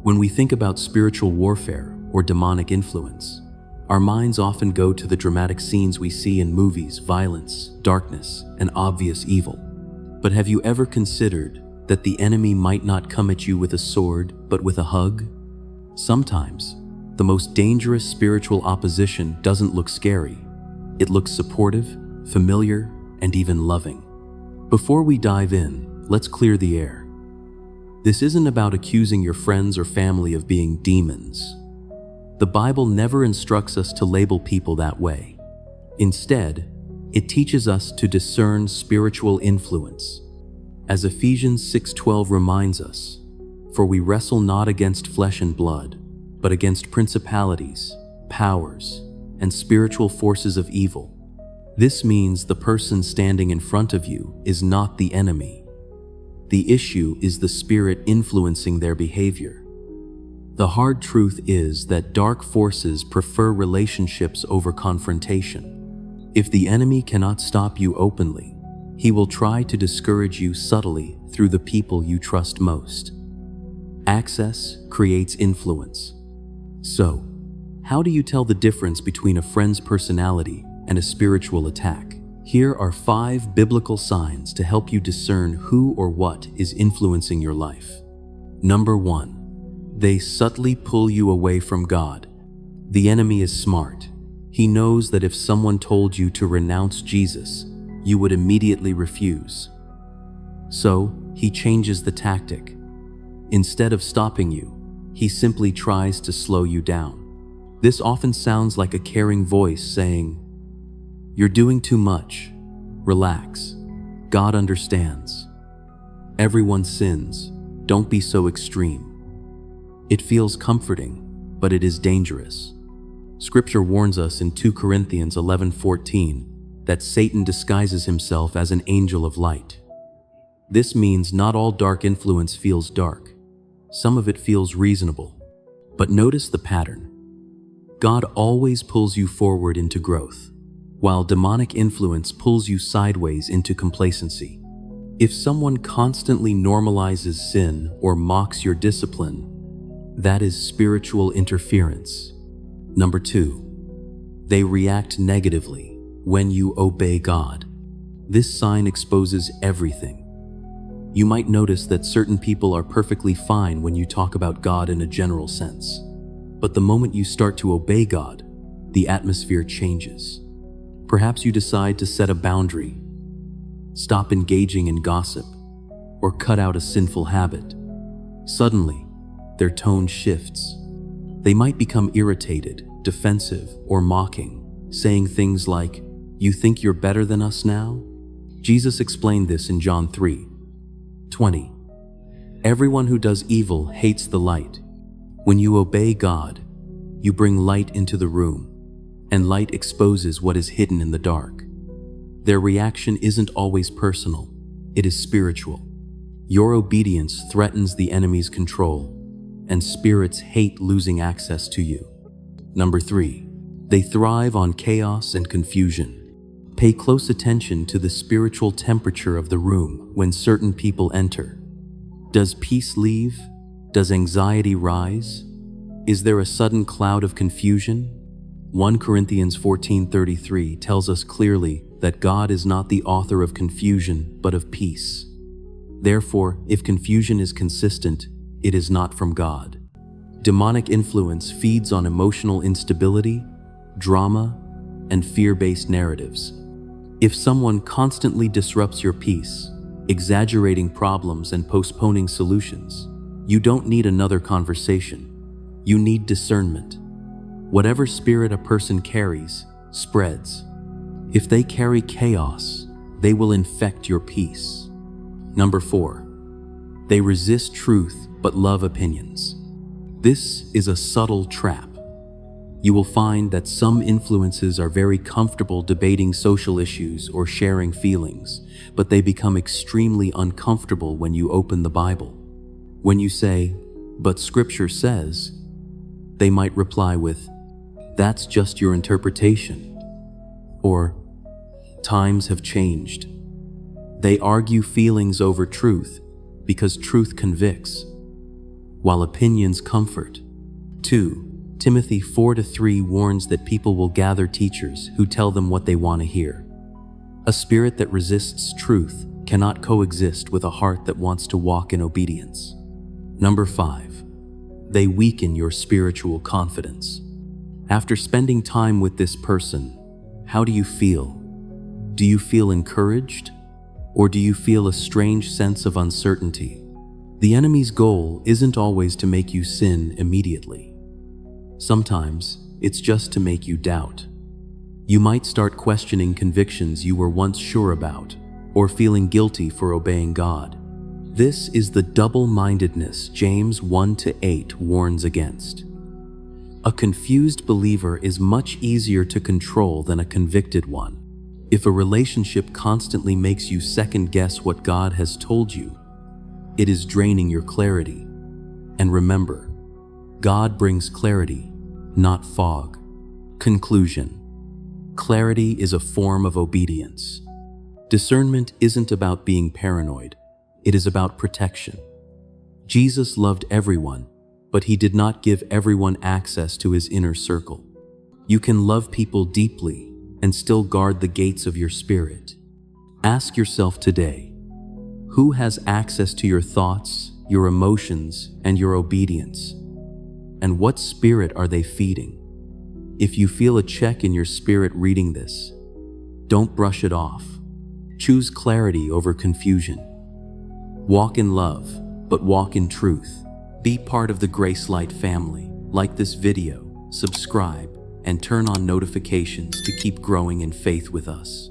When we think about spiritual warfare or demonic influence, our minds often go to the dramatic scenes we see in movies: violence, darkness, and obvious evil. But have you ever considered that the enemy might not come at you with a sword, but with a hug? Sometimes, the most dangerous spiritual opposition doesn't look scary. It looks supportive, familiar, and even loving. Before we dive in, let's clear the air. This isn't about accusing your friends or family of being demons. The Bible never instructs us to label people that way. Instead, it teaches us to discern spiritual influence. As Ephesians 6:12 reminds us, "For we wrestle not against flesh and blood, but against principalities, powers, and spiritual forces of evil." This means the person standing in front of you is not the enemy. The issue is the spirit influencing their behavior. The hard truth is that dark forces prefer relationships over confrontation. If the enemy cannot stop you openly, he will try to discourage you subtly through the people you trust most. Access creates influence. So, how do you tell the difference between a friend's personality and a spiritual attack? Here are 5 biblical signs to help you discern who or what is influencing your life. Number 1. They subtly pull you away from God. The enemy is smart. He knows that if someone told you to renounce Jesus, you would immediately refuse. So, he changes the tactic. Instead of stopping you, he simply tries to slow you down. This often sounds like a caring voice saying, "You're doing too much. Relax. God understands. Everyone sins. Don't be so extreme." It feels comforting, but it is dangerous. Scripture warns us in 2 Corinthians 11:14 that Satan disguises himself as an angel of light. This means not all dark influence feels dark. Some of it feels reasonable. But notice the pattern. God always pulls you forward into growth, while demonic influence pulls you sideways into complacency. If someone constantly normalizes sin or mocks your discipline, that is spiritual interference. Number 2, they react negatively when you obey God. This sign exposes everything. You might notice that certain people are perfectly fine when you talk about God in a general sense. But the moment you start to obey God, the atmosphere changes. Perhaps you decide to set a boundary, stop engaging in gossip, or cut out a sinful habit. Suddenly, their tone shifts. They might become irritated, defensive, or mocking, saying things like, "You think you're better than us now?" Jesus explained this in John 3:20. Everyone who does evil hates the light. When you obey God, you bring light into the room, and light exposes what is hidden in the dark. Their reaction isn't always personal, it is spiritual. Your obedience threatens the enemy's control, and spirits hate losing access to you. Number 3, they thrive on chaos and confusion. Pay close attention to the spiritual temperature of the room when certain people enter. Does peace leave? Does anxiety rise? Is there a sudden cloud of confusion? 1 Corinthians 14:33 tells us clearly that God is not the author of confusion, but of peace. Therefore, if confusion is consistent, it is not from God. Demonic influence feeds on emotional instability, drama, and fear-based narratives. If someone constantly disrupts your peace, exaggerating problems and postponing solutions, you don't need another conversation. You need discernment. Whatever spirit a person carries, spreads. If they carry chaos, they will infect your peace. Number 4, they resist truth but love opinions. This is a subtle trap. You will find that some influences are very comfortable debating social issues or sharing feelings, but they become extremely uncomfortable when you open the Bible. When you say, "But Scripture says," they might reply with, "That's just your interpretation," or "Times have changed." They argue feelings over truth because truth convicts. while opinions comfort. 2. Timothy 4:3 warns that people will gather teachers who tell them what they want to hear. A spirit that resists truth cannot coexist with a heart that wants to walk in obedience. Number 5. They weaken your spiritual confidence. After spending time with this person, how do you feel? Do you feel encouraged? Or do you feel a strange sense of uncertainty? The enemy's goal isn't always to make you sin immediately. Sometimes it's just to make you doubt. You might start questioning convictions you were once sure about, or feeling guilty for obeying God. This is the double-mindedness James 1-8 warns against. A confused believer is much easier to control than a convicted one. If a relationship constantly makes you second-guess what God has told you, it is draining your clarity. And remember, God brings clarity, not fog. Conclusion: clarity is a form of obedience. Discernment isn't about being paranoid, it is about protection. Jesus loved everyone, but he did not give everyone access to his inner circle. You can love people deeply and still guard the gates of your spirit. Ask yourself today, who has access to your thoughts, your emotions, and your obedience? And what spirit are they feeding? If you feel a check in your spirit reading this, don't brush it off. Choose clarity over confusion. Walk in love, but walk in truth. Be part of the Grace Light family. Like this video, subscribe, and turn on notifications to keep growing in faith with us.